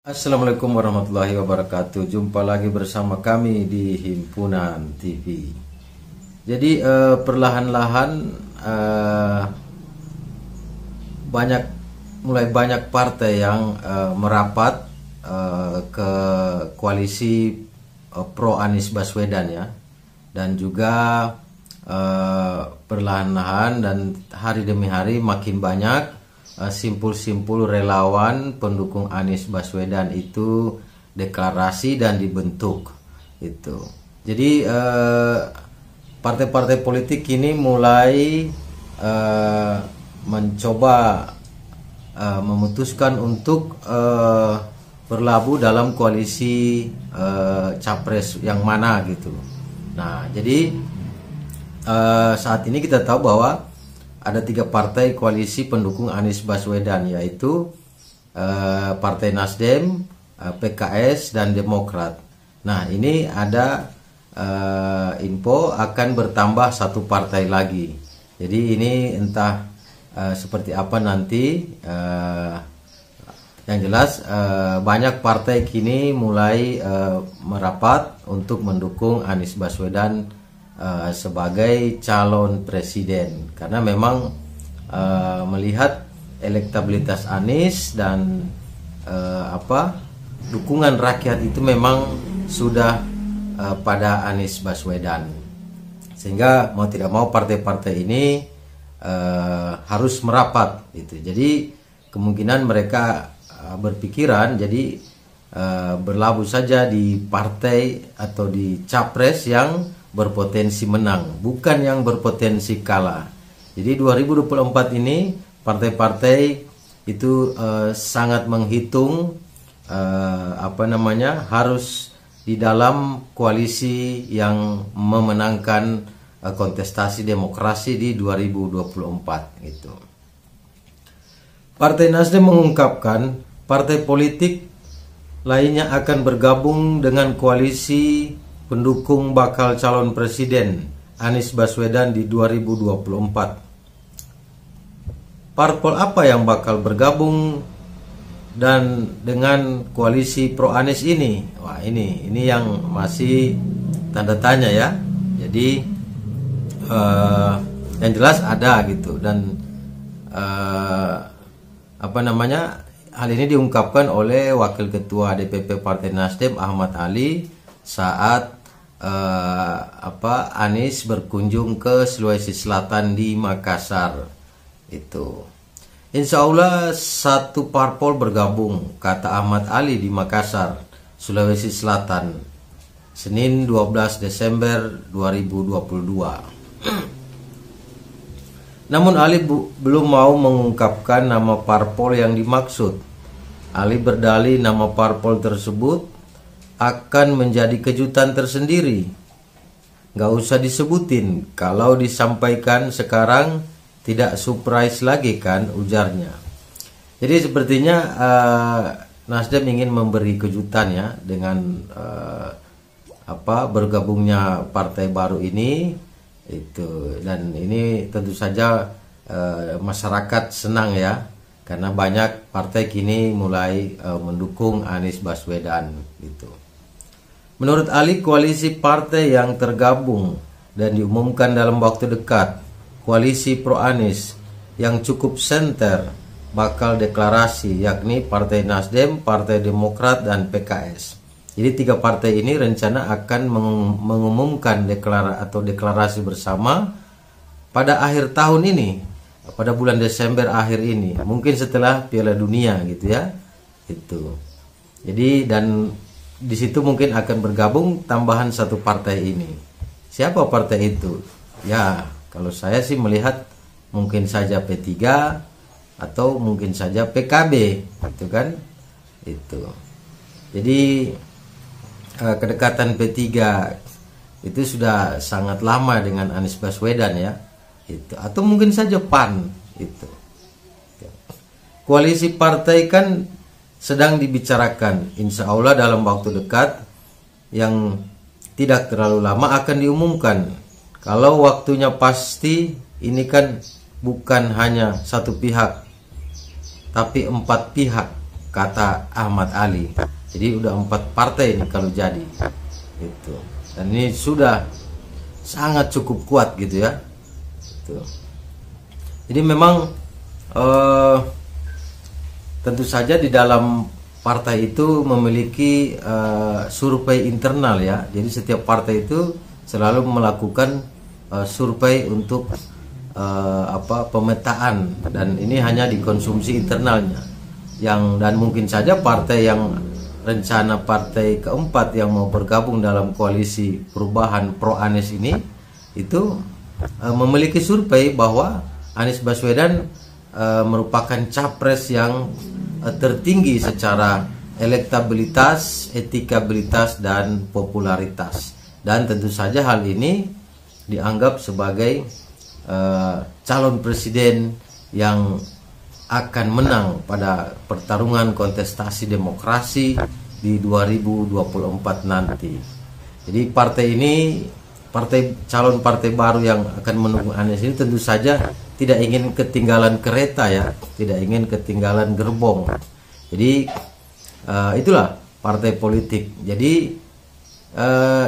Assalamualaikum warahmatullahi wabarakatuh. Jumpa lagi bersama kami di Himpunan TV. Jadi perlahan-lahan mulai banyak partai yang merapat ke koalisi pro Anies Baswedan ya, dan juga perlahan-lahan dan hari demi hari makin banyak simpul-simpul relawan pendukung Anies Baswedan itu deklarasi dan dibentuk itu. Jadi partai-partai politik ini mulai mencoba memutuskan untuk berlabuh dalam koalisi capres yang mana gitu. Nah, jadi saat ini kita tahu bahwa ada 3 partai koalisi pendukung Anies Baswedan, yaitu Partai Nasdem, PKS, dan Demokrat. Nah, ini ada info akan bertambah 1 partai lagi. Jadi ini entah seperti apa nanti. Yang jelas banyak partai kini mulai merapat untuk mendukung Anies Baswedan sebagai calon presiden, karena memang melihat elektabilitas Anies dan dukungan rakyat itu memang sudah pada Anies Baswedan, sehingga mau tidak mau partai-partai ini harus merapat gitu. Jadi kemungkinan mereka berpikiran jadi berlabuh saja di partai atau di capres yang berpotensi menang, bukan yang berpotensi kalah. Jadi 2024 ini partai-partai itu sangat menghitung harus di dalam koalisi yang memenangkan kontestasi demokrasi di 2024 gitu. Partai Nasdem mengungkapkan partai politik lainnya akan bergabung dengan koalisi pendukung bakal calon presiden Anies Baswedan di 2024. Parpol apa yang bakal bergabung dan dengan koalisi pro Anies ini? Wah, ini yang masih tanda tanya ya. Jadi yang jelas ada gitu, dan hal ini diungkapkan oleh Wakil Ketua DPP Partai Nasdem Ahmad Ali saat Anies berkunjung ke Sulawesi Selatan di Makassar itu. Insya Allah 1 parpol bergabung, kata Ahmad Ali di Makassar, Sulawesi Selatan, Senin 12 Desember 2022. Namun Ali belum mau mengungkapkan nama parpol yang dimaksud. Ali berdalih nama parpol tersebut akan menjadi kejutan tersendiri. Gak usah disebutin, kalau disampaikan sekarang tidak surprise lagi kan, ujarnya. Jadi sepertinya Nasdem ingin memberi kejutan ya dengan bergabungnya partai baru ini itu, dan ini tentu saja masyarakat senang ya, karena banyak partai kini mulai mendukung Anies Baswedan gitu. Menurut Ali, koalisi partai yang tergabung dan diumumkan dalam waktu dekat, koalisi pro Anies yang cukup senter, bakal deklarasi, yakni Partai Nasdem, Partai Demokrat, dan PKS. Jadi 3 partai ini rencana akan mengumumkan deklarasi bersama pada akhir tahun ini, pada bulan Desember akhir ini, mungkin setelah Piala Dunia gitu ya. Itu. Jadi dan di situ mungkin akan bergabung tambahan 1 partai ini. Siapa partai itu? Ya, kalau saya sih melihat mungkin saja P3 atau mungkin saja PKB, gitu kan? Itu. Jadi kedekatan P3 itu sudah sangat lama dengan Anies Baswedan ya. Itu, atau mungkin saja PAN itu. Koalisi partai kan sedang dibicarakan, insya Allah dalam waktu dekat yang tidak terlalu lama akan diumumkan. Kalau waktunya pasti, ini kan bukan hanya 1 pihak, tapi 4 pihak kata Ahmad Ali. Jadi udah 4 partai ini kalau jadi gitu. Dan ini sudah sangat cukup kuat gitu ya gitu. Jadi memang tentu saja di dalam partai itu memiliki survei internal ya. Jadi setiap partai itu selalu melakukan survei untuk pemetaan, dan ini hanya dikonsumsi internalnya. Dan mungkin saja partai yang rencana partai keempat yang mau bergabung dalam koalisi perubahan pro Anies ini itu memiliki survei bahwa Anies Baswedan merupakan capres yang tertinggi secara elektabilitas, etikabilitas, dan popularitas. Dan tentu saja hal ini dianggap sebagai calon presiden yang akan menang pada pertarungan kontestasi demokrasi di 2024 nanti. Jadi calon partai baru yang akan mendukung Anies ini tentu saja tidak ingin ketinggalan kereta ya, tidak ingin ketinggalan gerbong. Jadi itulah partai politik. Jadi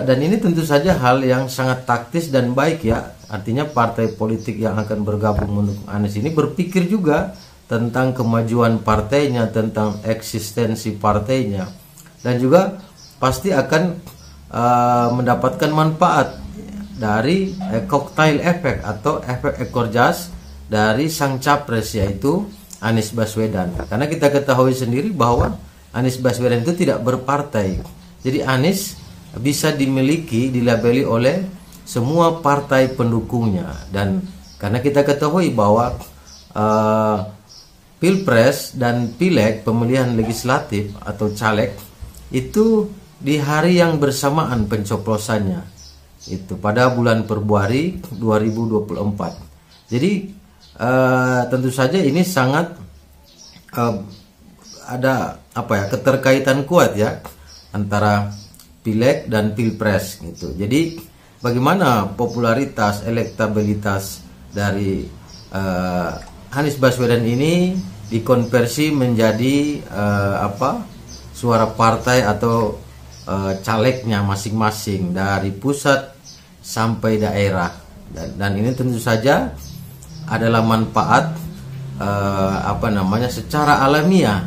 dan ini tentu saja hal yang sangat taktis dan baik ya. Artinya partai politik yang akan bergabung mendukung Anies ini berpikir juga tentang kemajuan partainya, tentang eksistensi partainya, dan juga pasti akan mendapatkan manfaat dari cocktail effect atau efek ekor jas dari sang capres, yaitu Anies Baswedan. Karena kita ketahui sendiri bahwa Anies Baswedan itu tidak berpartai. Jadi Anies bisa dilabeli oleh semua partai pendukungnya. Dan karena kita ketahui bahwa Pilpres dan Pileg, pemilihan legislatif atau caleg, itu di hari yang bersamaan pencoblosannya, itu pada bulan Februari 2024. Jadi tentu saja ini sangat ada keterkaitan kuat ya antara Pileg dan Pilpres gitu. Jadi bagaimana popularitas, elektabilitas dari Anies Baswedan ini dikonversi menjadi suara partai atau calegnya masing-masing dari pusat sampai daerah, dan ini tentu saja adalah manfaat secara alamiah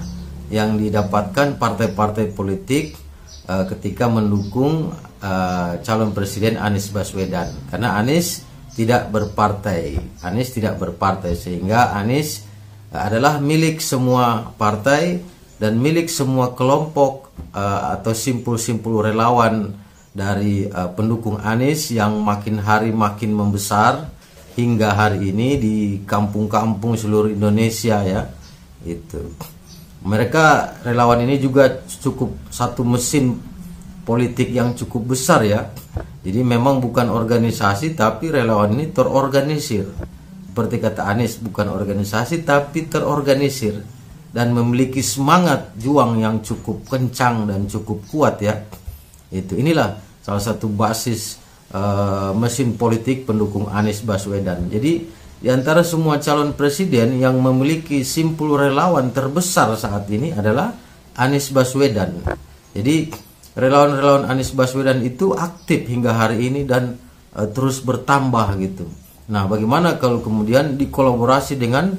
yang didapatkan partai-partai politik ketika mendukung calon presiden Anies Baswedan, karena Anies tidak berpartai. Sehingga Anies adalah milik semua partai dan milik semua kelompok atau simpul-simpul relawan dari pendukung Anies yang makin hari makin membesar hingga hari ini di kampung-kampung seluruh Indonesia ya. Itu. Mereka relawan ini juga cukup satu mesin politik yang cukup besar ya. Jadi memang bukan organisasi, tapi relawan ini terorganisir. Seperti kata Anies, bukan organisasi tapi terorganisir dan memiliki semangat juang yang cukup kencang dan cukup kuat ya. Inilah salah satu basis mesin politik pendukung Anies Baswedan. Jadi di antara semua calon presiden yang memiliki simpul relawan terbesar saat ini adalah Anies Baswedan. Jadi relawan-relawan Anies Baswedan itu aktif hingga hari ini dan terus bertambah gitu. Nah, bagaimana kalau kemudian dikolaborasi dengan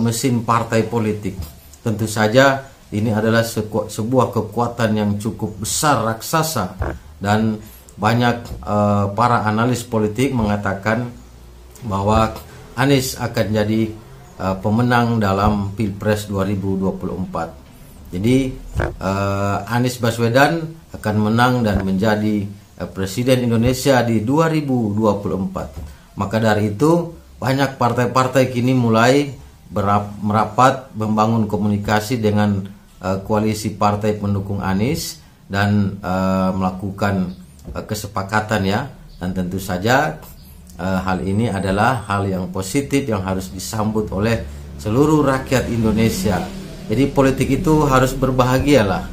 mesin partai politik? Tentu saja ini adalah sebuah kekuatan yang cukup besar, raksasa, dan banyak para analis politik mengatakan bahwa Anies akan jadi pemenang dalam Pilpres 2024. Jadi Anies Baswedan akan menang dan menjadi presiden Indonesia di 2024. Maka dari itu banyak partai-partai kini mulai merapat membangun komunikasi dengan koalisi partai pendukung Anies dan melakukan kesepakatan ya. Dan tentu saja hal ini adalah hal yang positif yang harus disambut oleh seluruh rakyat Indonesia. Jadi politik itu harus berbahagialah,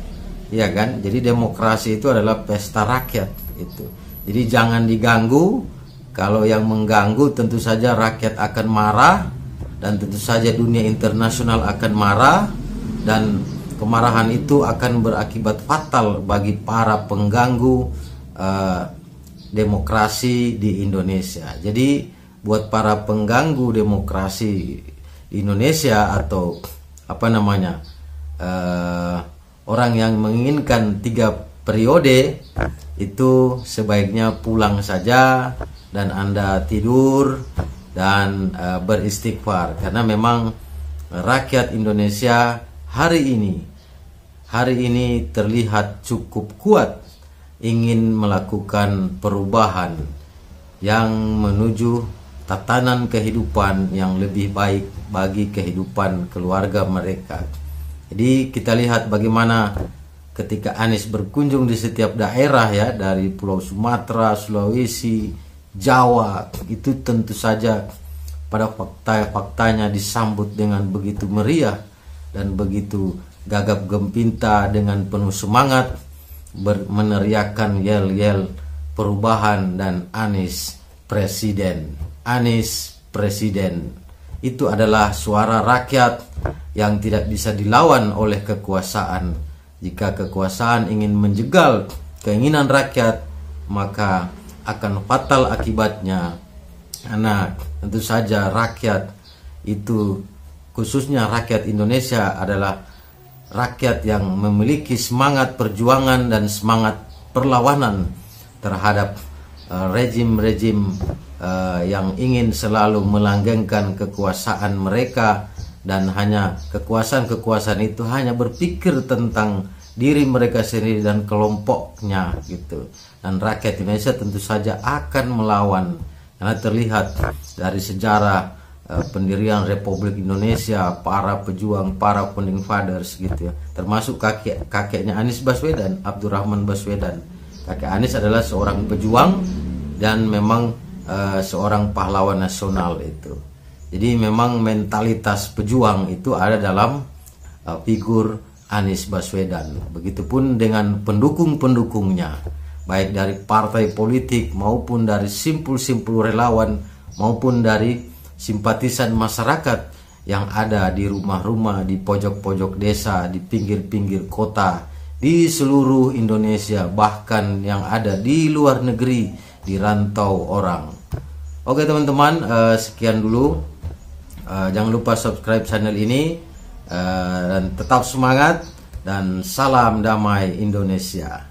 ya kan? Jadi demokrasi itu adalah pesta rakyat itu. Jadi jangan diganggu. Kalau yang mengganggu tentu saja rakyat akan marah, dan tentu saja dunia internasional akan marah, dan kemarahan itu akan berakibat fatal bagi para pengganggu demokrasi di Indonesia. Jadi buat para pengganggu demokrasi di Indonesia atau orang yang menginginkan 3 periode itu sebaiknya pulang saja dan Anda tidur dan beristighfar, karena memang rakyat Indonesia hari ini terlihat cukup kuat ingin melakukan perubahan yang menuju tatanan kehidupan yang lebih baik bagi kehidupan keluarga mereka. Jadi kita lihat bagaimana ketika Anies berkunjung di setiap daerah ya, dari Pulau Sumatera, Sulawesi, Jawa, itu tentu saja pada faktanya disambut dengan begitu meriah dan begitu gagap gempita dengan penuh semangat, meneriakkan yel-yel perubahan dan Anies Presiden. Anies Presiden itu adalah suara rakyat yang tidak bisa dilawan oleh kekuasaan. Jika kekuasaan ingin menjegal keinginan rakyat, maka akan fatal akibatnya. Karena tentu saja rakyat itu, khususnya rakyat Indonesia, adalah rakyat yang memiliki semangat perjuangan dan semangat perlawanan terhadap rejim-rejim yang ingin selalu melanggengkan kekuasaan mereka, dan hanya kekuasaan itu hanya berpikir tentang diri mereka sendiri dan kelompoknya gitu. Dan rakyat Indonesia tentu saja akan melawan, karena terlihat dari sejarah pendirian Republik Indonesia, para pejuang, para founding fathers gitu ya, termasuk kakeknya Anies Baswedan, Abdurrahman Baswedan. Kakek Anies adalah seorang pejuang dan memang seorang pahlawan nasional itu. Jadi memang mentalitas pejuang itu ada dalam figur Anies Baswedan. Begitupun dengan pendukung-pendukungnya, baik dari partai politik maupun dari simpul-simpul relawan maupun dari simpatisan masyarakat yang ada di rumah-rumah, di pojok-pojok desa, di pinggir-pinggir kota, di seluruh Indonesia, bahkan yang ada di luar negeri, di rantau orang. Oke teman-teman, sekian dulu. Jangan lupa subscribe channel ini, dan tetap semangat, dan salam damai Indonesia.